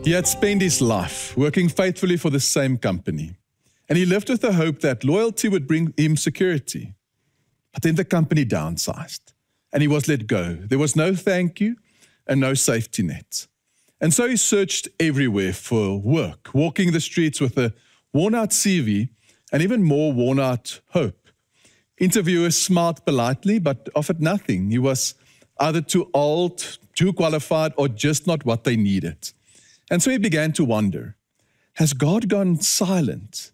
He had spent his life working faithfully for the same company, and he lived with the hope that loyalty would bring him security. But then the company downsized, and he was let go. There was no thank you and no safety net. And so he searched everywhere for work, walking the streets with a worn-out CV and even more worn-out hope. Interviewers smiled politely, but offered nothing. He was either too old, too qualified, or just not what they needed. And so he began to wonder, has God gone silent?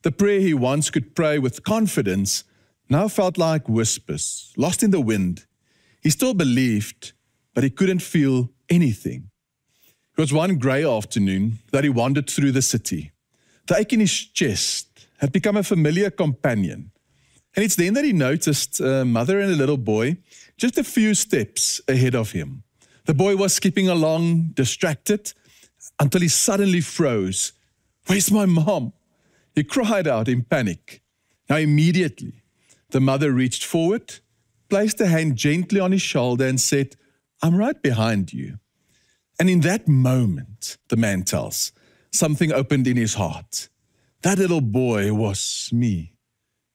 The prayer he once could pray with confidence now felt like whispers, lost in the wind. He still believed, but he couldn't feel anything. It was one grey afternoon that he wandered through the city. The ache in his chest had become a familiar companion. And it's then that he noticed a mother and a little boy just a few steps ahead of him. The boy was skipping along, distracted, until he suddenly froze. "Where's my mom?" He cried out in panic. Now immediately, the mother reached forward, placed a hand gently on his shoulder and said, "I'm right behind you." And in that moment, the man tells, something opened in his heart. That little boy was me,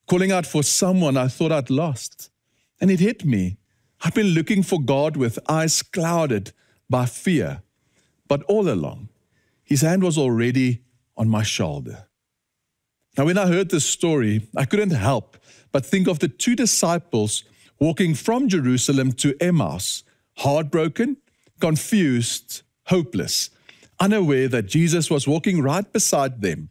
calling out for someone I thought I'd lost. And it hit me. I'd been looking for God with eyes clouded by fear. But all along, his hand was already on my shoulder. Now, when I heard this story, I couldn't help but think of the two disciples walking from Jerusalem to Emmaus, heartbroken, confused, hopeless, unaware that Jesus was walking right beside them.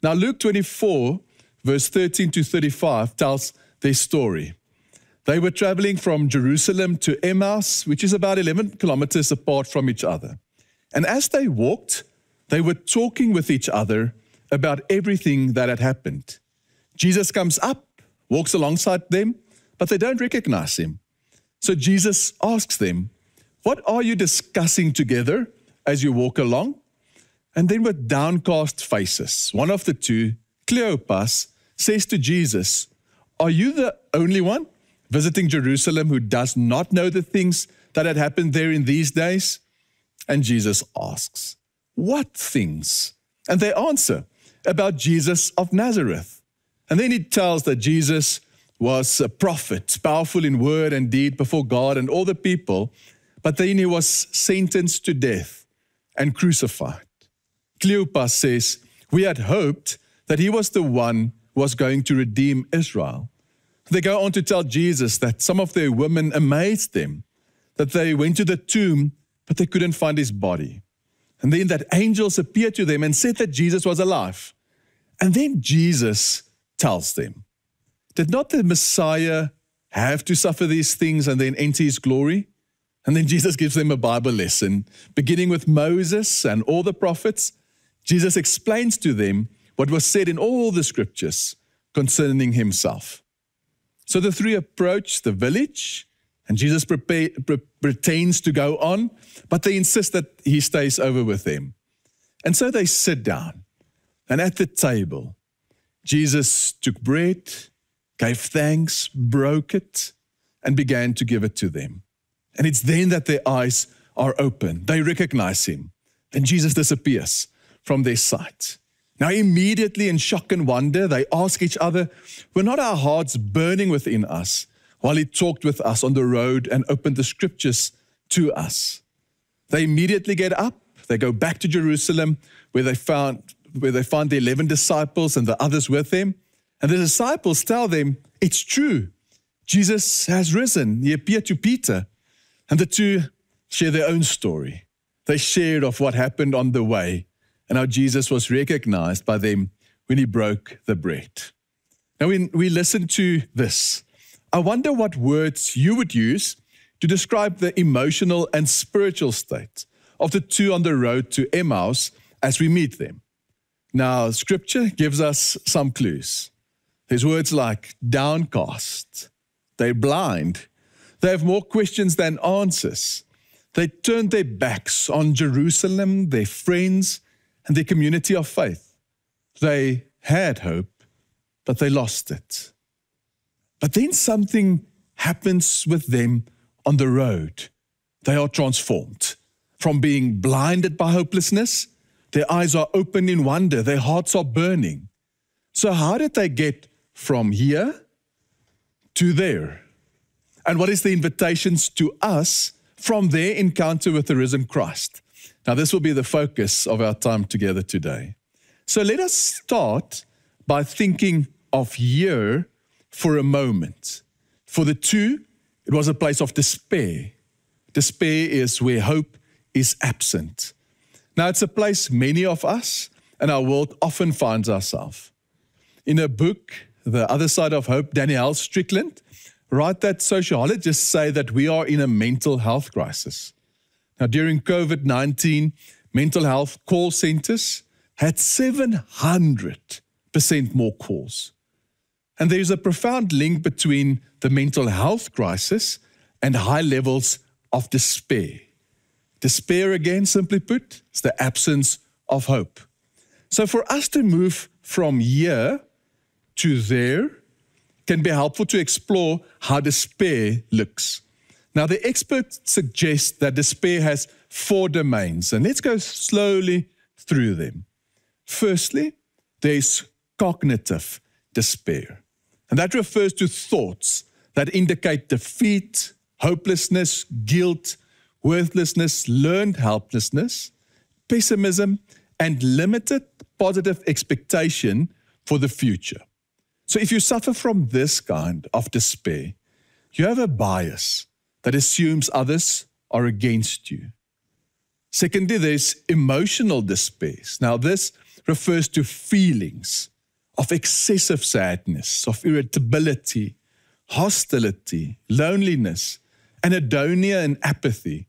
Now, Luke 24, verse 13 to 35 tells their story. They were traveling from Jerusalem to Emmaus, which is about 11 kilometers apart from each other. And as they walked, they were talking with each other about everything that had happened. Jesus comes up, walks alongside them, but they don't recognize him. So Jesus asks them, "What are you discussing together as you walk along?" And then with downcast faces, one of the two, Cleopas, says to Jesus, "Are you the only one visiting Jerusalem who does not know the things that had happened there in these days?" And Jesus asks, "What things?" And they answer, "About Jesus of Nazareth." And then he tells that Jesus was a prophet, powerful in word and deed before God and all the people, but then he was sentenced to death and crucified. Cleopas says, "We had hoped that he was the one who was going to redeem Israel." They go on to tell Jesus that some of their women amazed them, that they went to the tomb, but they couldn't find his body. And then that angels appeared to them and said that Jesus was alive. And then Jesus tells them, did not the Messiah have to suffer these things and then enter his glory? And then Jesus gives them a Bible lesson, beginning with Moses and all the prophets. Jesus explains to them what was said in all the scriptures concerning himself. So the three approach the village, and Jesus pretends to go on, but they insist that he stays over with them. And so they sit down, and at the table, Jesus took bread, gave thanks, broke it, and began to give it to them. And it's then that their eyes are open. They recognize him. And Jesus disappears from their sight. Now immediately in shock and wonder, they ask each other, were not our hearts burning within us while he talked with us on the road and opened the scriptures to us? They immediately get up. They go back to Jerusalem where they find the 11 disciples and the others with them. And the disciples tell them, it's true. Jesus has risen. He appeared to Peter. And the two share their own story. They shared of what happened on the way and how Jesus was recognized by them when he broke the bread. Now, when we listen to this, I wonder what words you would use to describe the emotional and spiritual state of the two on the road to Emmaus as we meet them. Now, Scripture gives us some clues. There's words like downcast, they're blind, they have more questions than answers. They turned their backs on Jerusalem, their friends, and their community of faith. They had hope, but they lost it. But then something happens with them on the road. They are transformed. from being blinded by hopelessness. Their eyes are open in wonder. Their hearts are burning. So how did they get from here to there? And what is the invitations to us from their encounter with the risen Christ? Now, this will be the focus of our time together today. So let us start by thinking of here for a moment. For the two, it was a place of despair. Despair is where hope is absent. Now, it's a place many of us and our world often finds ourselves. In a book, The Other Side of Hope, Danielle Strickland wrote that sociologists say that we are in a mental health crisis. Now, during COVID-19, mental health call centers had 700% more calls. And there's a profound link between the mental health crisis and high levels of despair. Despair, again, simply put, is the absence of hope. So for us to move from here to there can be helpful to explore how despair looks. Now, the experts suggest that despair has 4 domains, and let's go slowly through them. Firstly, there's cognitive despair, and that refers to thoughts that indicate defeat, hopelessness, guilt, worthlessness, learned helplessness, pessimism, and limited positive expectation for the future. So if you suffer from this kind of despair, you have a bias that assumes others are against you. Secondly, there's emotional despair. Now, this refers to feelings of excessive sadness, of irritability, hostility, loneliness, anhedonia, and apathy.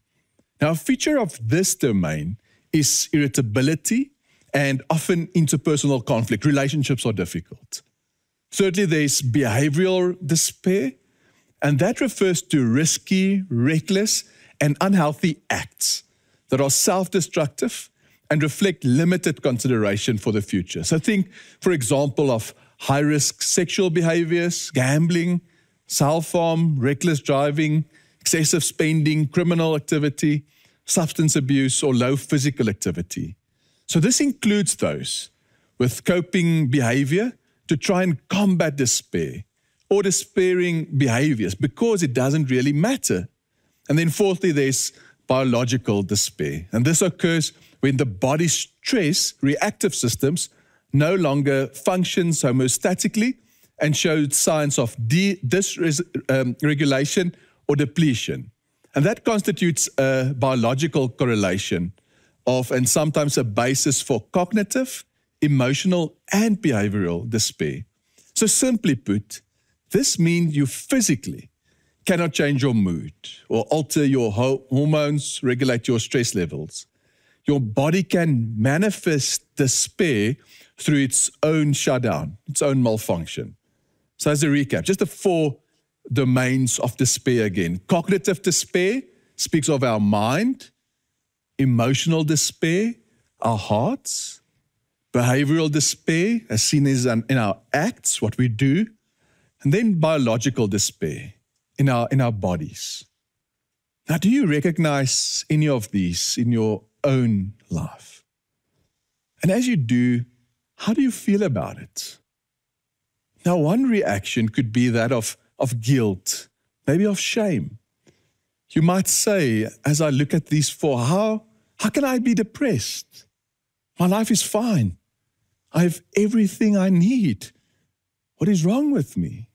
Now, a feature of this domain is irritability and often interpersonal conflict. Relationships are difficult. Thirdly, there's behavioral despair, and that refers to risky, reckless, and unhealthy acts that are self-destructive and reflect limited consideration for the future. So think, for example, of high-risk sexual behaviors, gambling, self-harm, reckless driving, excessive spending, criminal activity, substance abuse, or low physical activity. So this includes those with coping behavior to try and combat despair or despairing behaviors because it doesn't really matter. And then fourthly, there's biological despair. And this occurs when the body's stress reactive systems no longer functions homeostatically and shows signs of dysregulation or depletion. And that constitutes a biological correlation of, and sometimes a basis for cognitive, emotional, and behavioral despair. So simply put, this means you physically cannot change your mood or alter your hormones, regulate your stress levels. Your body can manifest despair through its own shutdown, its own malfunction. So as a recap, just the 4 domains of despair again. Cognitive despair speaks of our mind. Emotional despair, our hearts. Behavioral despair, as seen as in our acts, what we do. And then biological despair in our bodies. Now, do you recognize any of these in your own life? And as you do, how do you feel about it? Now, one reaction could be that of guilt, maybe of shame. You might say, as I look at these 4, how can I be depressed? My life is fine. I have everything I need. What is wrong with me?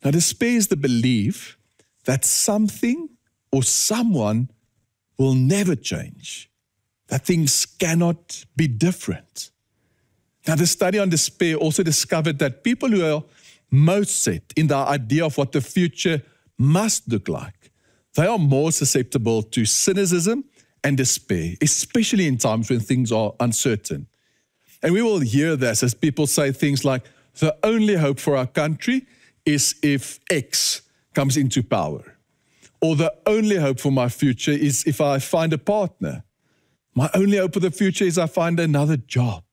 Now, despair is the belief that something or someone will never change, that things cannot be different. Now, the study on despair also discovered that people who are most set in the idea of what the future must look like, they are more susceptible to cynicism and despair, especially in times when things are uncertain. And we will hear this as people say things like, the only hope for our country is if X comes into power. Or the only hope for my future is if I find a partner. My only hope for the future is I find another job.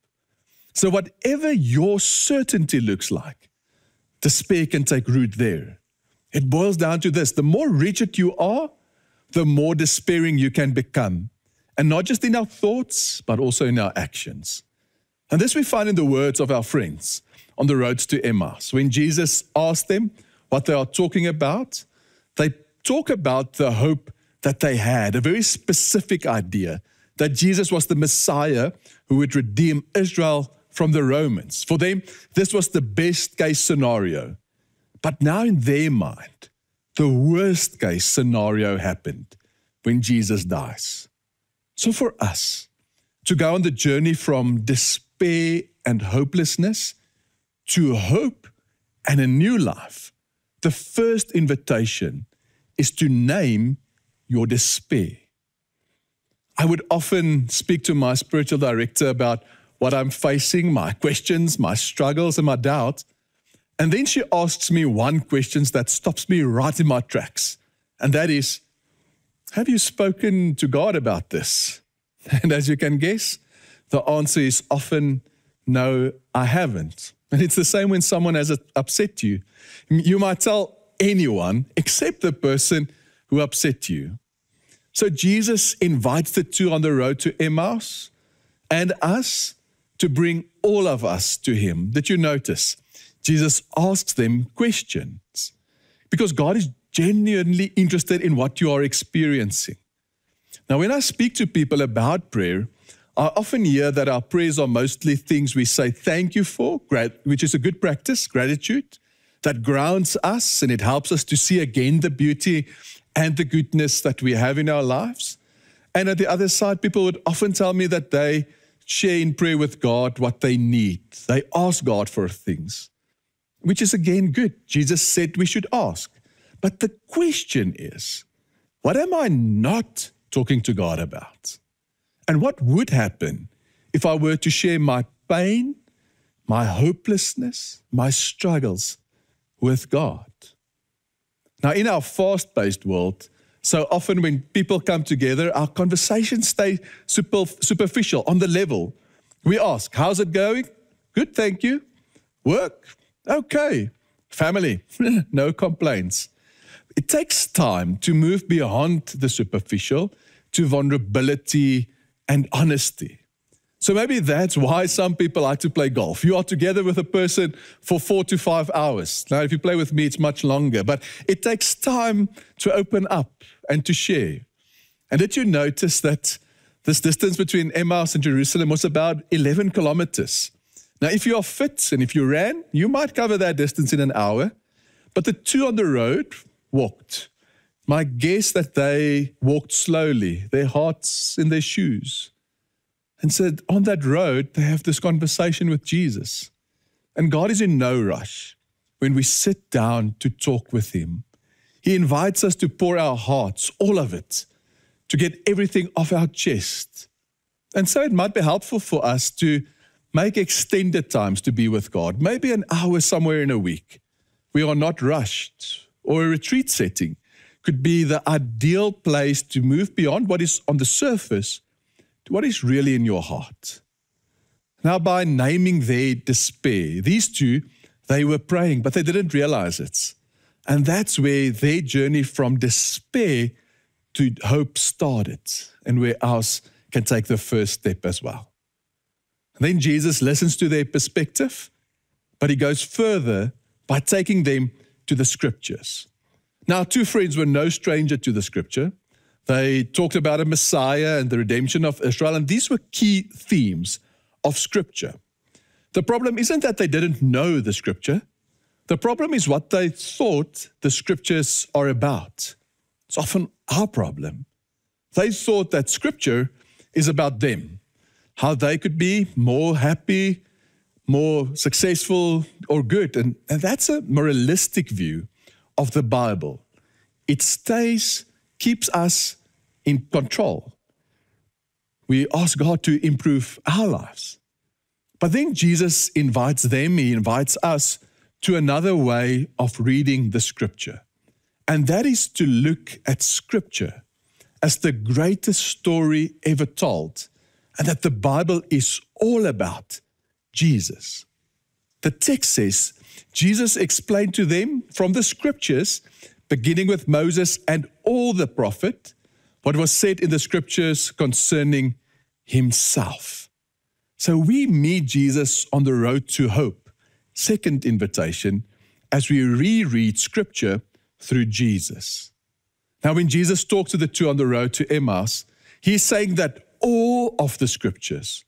So whatever your certainty looks like, despair can take root there. It boils down to this: the more rigid you are, the more despairing you can become. And not just in our thoughts, but also in our actions. And this we find in the words of our friends on the road to Emmaus. When Jesus asked them what they are talking about, they talk about the hope that they had, a very specific idea that Jesus was the Messiah who would redeem Israel from the Romans. For them, this was the best case scenario. But now in their mind, the worst case scenario happened when Jesus dies. So for us, to go on the journey from despair and hopelessness to hope and a new life, the first invitation is to name your despair. I would often speak to my spiritual director about what I'm facing, my questions, my struggles, and my doubts. And then she asks me one question that stops me right in my tracks. And that is, have you spoken to God about this? And as you can guess, the answer is often, no, I haven't. And it's the same when someone has upset you. You might tell anyone except the person who upset you. So Jesus invites the two on the road to Emmaus and us to bring all of us to him. Did you notice? Jesus asks them questions because God is genuinely interested in what you are experiencing. Now, when I speak to people about prayer, I often hear that our prayers are mostly things we say thank you for, which is a good practice, gratitude, that grounds us and it helps us to see again the beauty and the goodness that we have in our lives. And at the other side, people would often tell me that they share in prayer with God what they need. They ask God for things, which is again good. Jesus said we should ask. But the question is, what am I not talking to God about? And what would happen if I were to share my pain, my hopelessness, my struggles with God? Now, in our fast-paced world, so often when people come together, our conversations stay superficial, on the level. We ask, how's it going? Good, thank you. Work? Okay. Family? No complaints. It takes time to move beyond the superficial to vulnerability and honesty. So maybe that's why some people like to play golf. You are together with a person for 4 to 5 hours. Now, if you play with me, it's much longer, but it takes time to open up and to share. And did you notice that this distance between Emmaus and Jerusalem was about 11 kilometers? Now, if you are fit and if you ran, you might cover that distance in an hour, but the two on the road walked. My guess that they walked slowly, their hearts in their shoes. And said, on that road, they have this conversation with Jesus. And God is in no rush when we sit down to talk with him. He invites us to pour our hearts, all of it, to get everything off our chest. And so it might be helpful for us to make extended times to be with God, maybe an hour somewhere in a week. We are not rushed, or a retreat setting could be the ideal place to move beyond what is on the surface to what is really in your heart. Now, by naming their despair, these two, they were praying, but they didn't realize it. And that's where their journey from despair to hope started, and where ours can take the first step as well. And then Jesus listens to their perspective, but he goes further by taking them to the scriptures. Now, two friends were no stranger to the scripture. They talked about a Messiah and the redemption of Israel, and these were key themes of Scripture. The problem isn't that they didn't know the Scripture. The problem is what they thought the Scriptures are about. It's often our problem. They thought that Scripture is about them, how they could be more happy, more successful, or good. And that's a moralistic view of the Bible. It keeps us in control. We ask God to improve our lives. But then Jesus invites them, he invites us to another way of reading the scripture. And that is to look at scripture as the greatest story ever told, and that the Bible is all about Jesus. The text says, Jesus explained to them from the scriptures, beginning with Moses and all the prophets, what was said in the scriptures concerning himself. So we meet Jesus on the road to hope. Second invitation, as we reread scripture through Jesus. Now, when Jesus talks to the two on the road to Emmaus, he's saying that all of the scriptures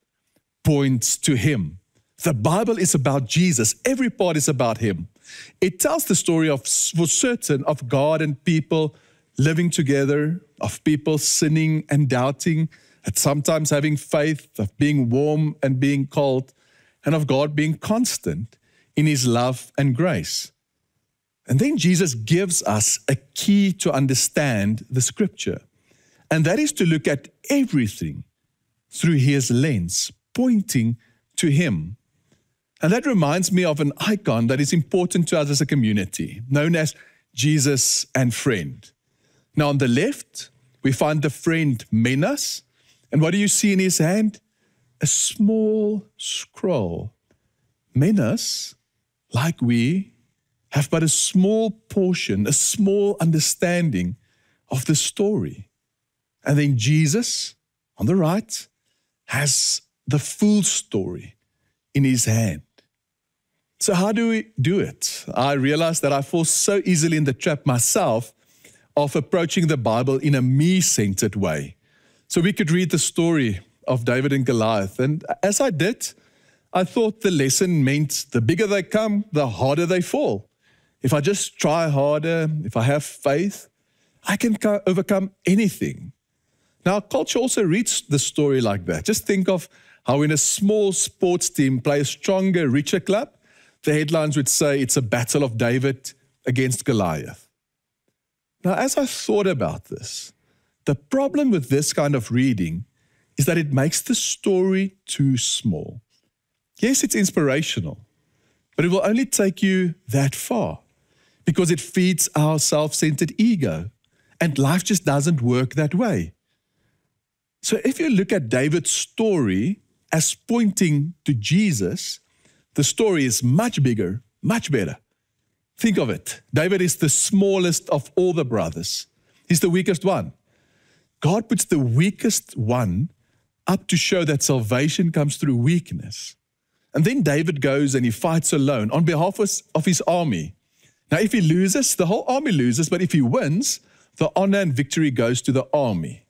points to him. The Bible is about Jesus. Every part is about him. It tells the story of, for certain, of God and people living together, of people sinning and doubting, and sometimes having faith, of being warm and being cold, and of God being constant in his love and grace. And then Jesus gives us a key to understand the scripture, and that is to look at everything through his lens, pointing to him. And that reminds me of an icon that is important to us as a community, known as Jesus and Friend. Now on the left, we find the friend Menas, and what do you see in his hand? A small scroll. Menas, like we, have but a small portion, a small understanding of the story. And then Jesus, on the right, has the full story in his hand. So how do we do it? I realize that I fall so easily in the trap myself of approaching the Bible in a me-centered way. So we could read the story of David and Goliath. And as I did, I thought the lesson meant the bigger they come, the harder they fall. If I just try harder, if I have faith, I can overcome anything. Now, culture also reads the story like that. Just think of how when a small sports team play a stronger, richer club, the headlines would say it's a battle of David against Goliath. Now, as I thought about this, the problem with this kind of reading is that it makes the story too small. Yes, it's inspirational, but it will only take you that far because it feeds our self-centered ego, and life just doesn't work that way. So if you look at David's story as pointing to Jesus, the story is much bigger, much better. Think of it. David is the smallest of all the brothers. He's the weakest one. God puts the weakest one up to show that salvation comes through weakness. And then David goes and he fights alone on behalf of his army. Now, if he loses, the whole army loses, but if he wins, the honor and victory goes to the army.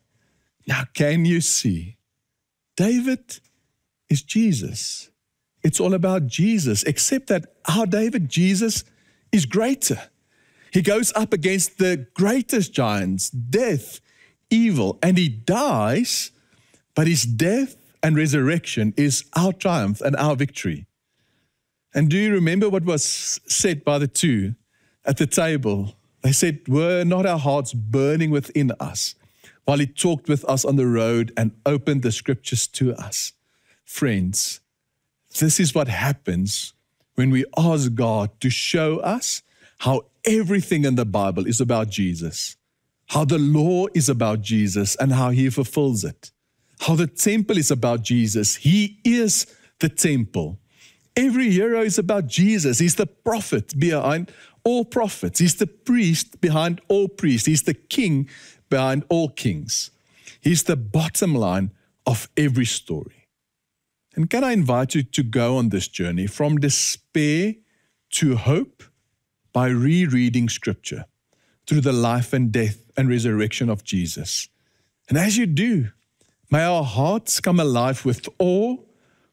Now, can you see? David is Jesus. It's all about Jesus, except that our David, Jesus, is greater. He goes up against the greatest giants, death, evil, and he dies, but his death and resurrection is our triumph and our victory. And do you remember what was said by the two at the table? They said, were not our hearts burning within us while he talked with us on the road and opened the scriptures to us? Friends, this is what happens when we ask God to show us how everything in the Bible is about Jesus, how the law is about Jesus and how he fulfills it, how the temple is about Jesus. He is the temple. Every hero is about Jesus. He's the prophet behind all prophets. He's the priest behind all priests. He's the king behind all kings. He's the bottom line of every story. And can I invite you to go on this journey from despair to hope by rereading scripture through the life and death and resurrection of Jesus. And as you do, may our hearts come alive with awe,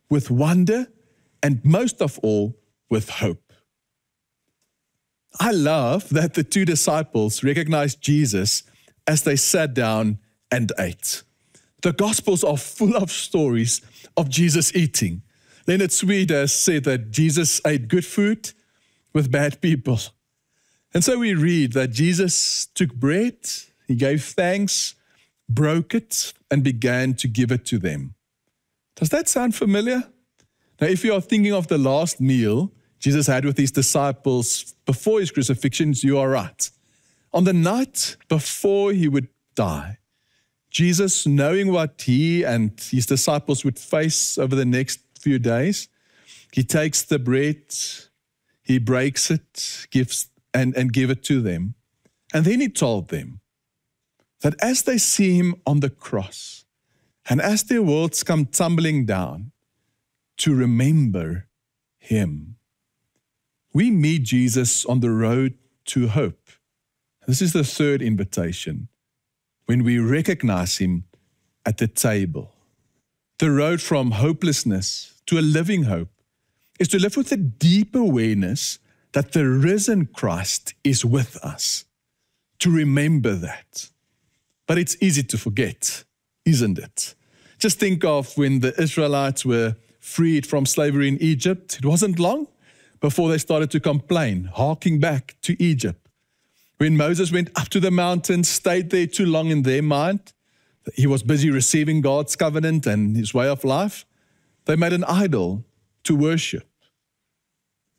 with wonder, and most of all, with hope. I love that the two disciples recognized Jesus as they sat down and ate. The Gospels are full of stories of Jesus eating. Leonard Sweet has said that Jesus ate good food with bad people. And so we read that Jesus took bread, he gave thanks, broke it, and began to give it to them. Does that sound familiar? Now, if you are thinking of the last meal Jesus had with his disciples before his crucifixion, you are right. On the night before he would die, Jesus, knowing what he and his disciples would face over the next few days, he takes the bread, he breaks it, gives and give it to them. And then he told them, that as they see him on the cross, and as their worlds come tumbling down, to remember him. We meet Jesus on the road to hope. This is the third invitation, when we recognize him at the table. The road from hopelessness to a living hope is to live with a deep awareness that the risen Christ is with us, to remember that. But it's easy to forget, isn't it? Just think of when the Israelites were freed from slavery in Egypt. It wasn't long before they started to complain, harking back to Egypt. When Moses went up to the mountain, stayed there too long in their mind, he was busy receiving God's covenant and his way of life. They made an idol to worship.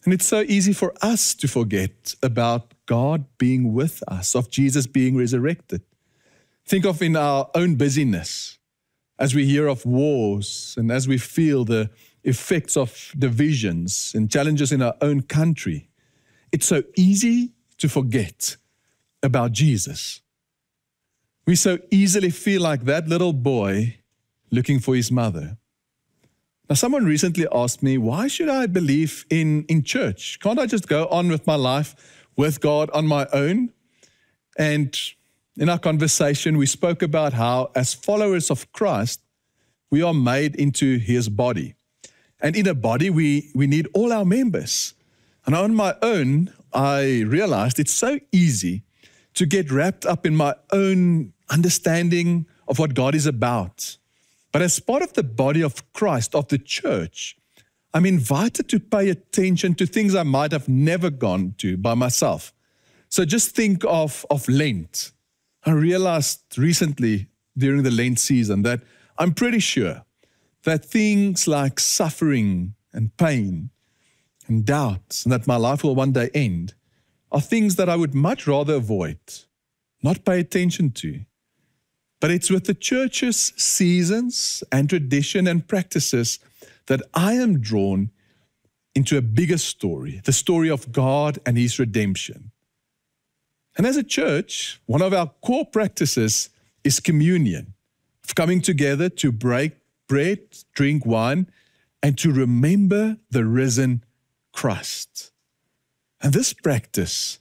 And it's so easy for us to forget about God being with us, of Jesus being resurrected. Think of in our own busyness, as we hear of wars and as we feel the effects of divisions and challenges in our own country, it's so easy to forget about Jesus. We so easily feel like that little boy looking for his mother. Now, someone recently asked me, why should I believe in church? Can't I just go on with my life with God on my own? And in our conversation, we spoke about how, as followers of Christ, we are made into his body. And in a body, we need all our members. And on my own, I realized it's so easy to get wrapped up in my own understanding of what God is about. But as part of the body of Christ, of the church, I'm invited to pay attention to things I might have never gone to by myself. So just think of Lent. I realized recently during the Lent season that I'm pretty sure that things like suffering and pain and doubts and that my life will one day end are things that I would much rather avoid, not pay attention to. But it's with the church's seasons and tradition and practices that I am drawn into a bigger story, the story of God and his redemption. And as a church, one of our core practices is communion, of coming together to break bread, drink wine, and to remember the risen Christ. And this practice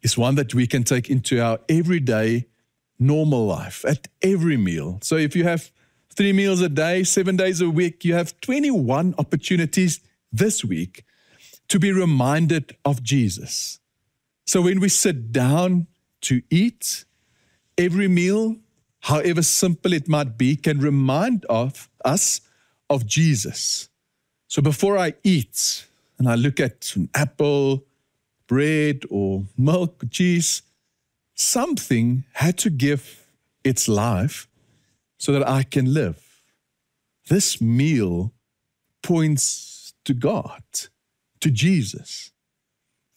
is one that we can take into our everyday normal life at every meal. So if you have 3 meals a day, 7 days a week, you have 21 opportunities this week to be reminded of Jesus. So when we sit down to eat, every meal, however simple it might be, can remind us of Jesus. So before I eat and I look at an apple, bread or milk, cheese, something had to give its life so that I can live. This meal points to God, to Jesus.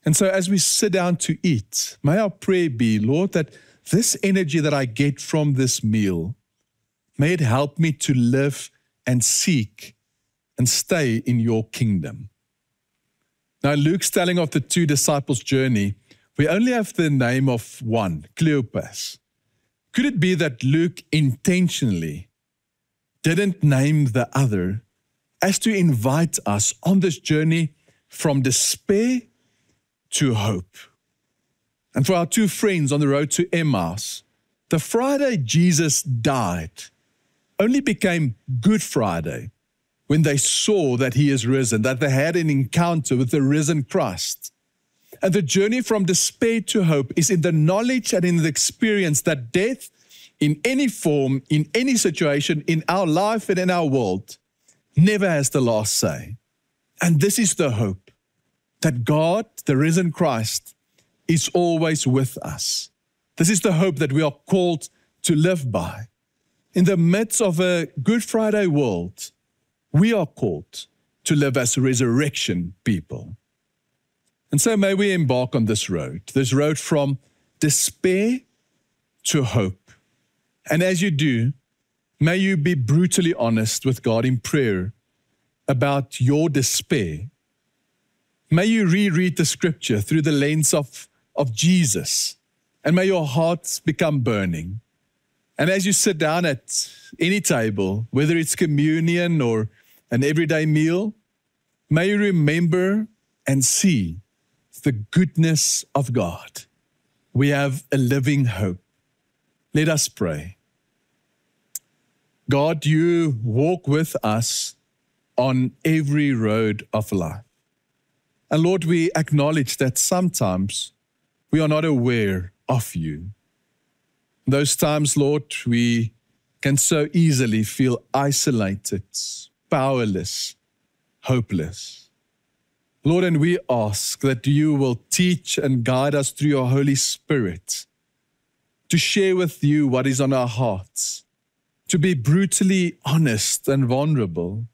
And so as we sit down to eat, may our prayer be, Lord, that this energy that I get from this meal, may it help me to live and seek and stay in your kingdom. Now, Luke's telling of the 2 disciples' journey, we only have the name of one, Cleopas. Could it be that Luke intentionally didn't name the other as to invite us on this journey from despair to hope? And for our 2 friends on the road to Emmaus, the Friday Jesus died only became Good Friday when they saw that he is risen, that they had an encounter with the risen Christ. And the journey from despair to hope is in the knowledge and in the experience that death, in any form, in any situation, in our life and in our world, never has the last say. And this is the hope, that God, the risen Christ, is always with us. This is the hope that we are called to live by. In the midst of a Good Friday world, we are called to live as resurrection people. And so may we embark on this road from despair to hope. And as you do, may you be brutally honest with God in prayer about your despair. May you reread the scripture through the lens of Jesus, and may your hearts become burning. And as you sit down at any table, whether it's communion or an everyday meal, may you remember and see the goodness of God. We have a living hope. Let us pray. God, you walk with us on every road of life. And Lord, we acknowledge that sometimes we are not aware of you. Those times, Lord, we can so easily feel isolated, powerless, hopeless. Lord, and we ask that you will teach and guide us through your Holy Spirit to share with you what is on our hearts, to be brutally honest and vulnerable.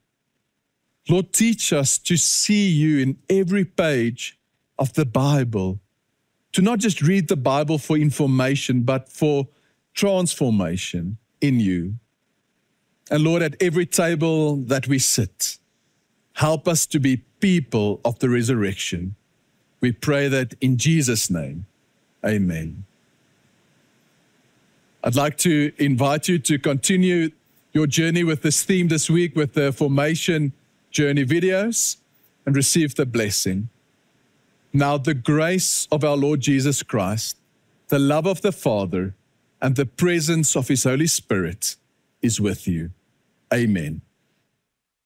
Lord, teach us to see you in every page of the Bible, to not just read the Bible for information, but for transformation in you. And Lord, at every table that we sit, help us to be people of the resurrection. We pray that in Jesus' name, amen. I'd like to invite you to continue your journey with this theme this week with the Formation Journey videos and receive the blessing. Now the grace of our Lord Jesus Christ, the love of the Father, and the presence of His Holy Spirit is with you. Amen.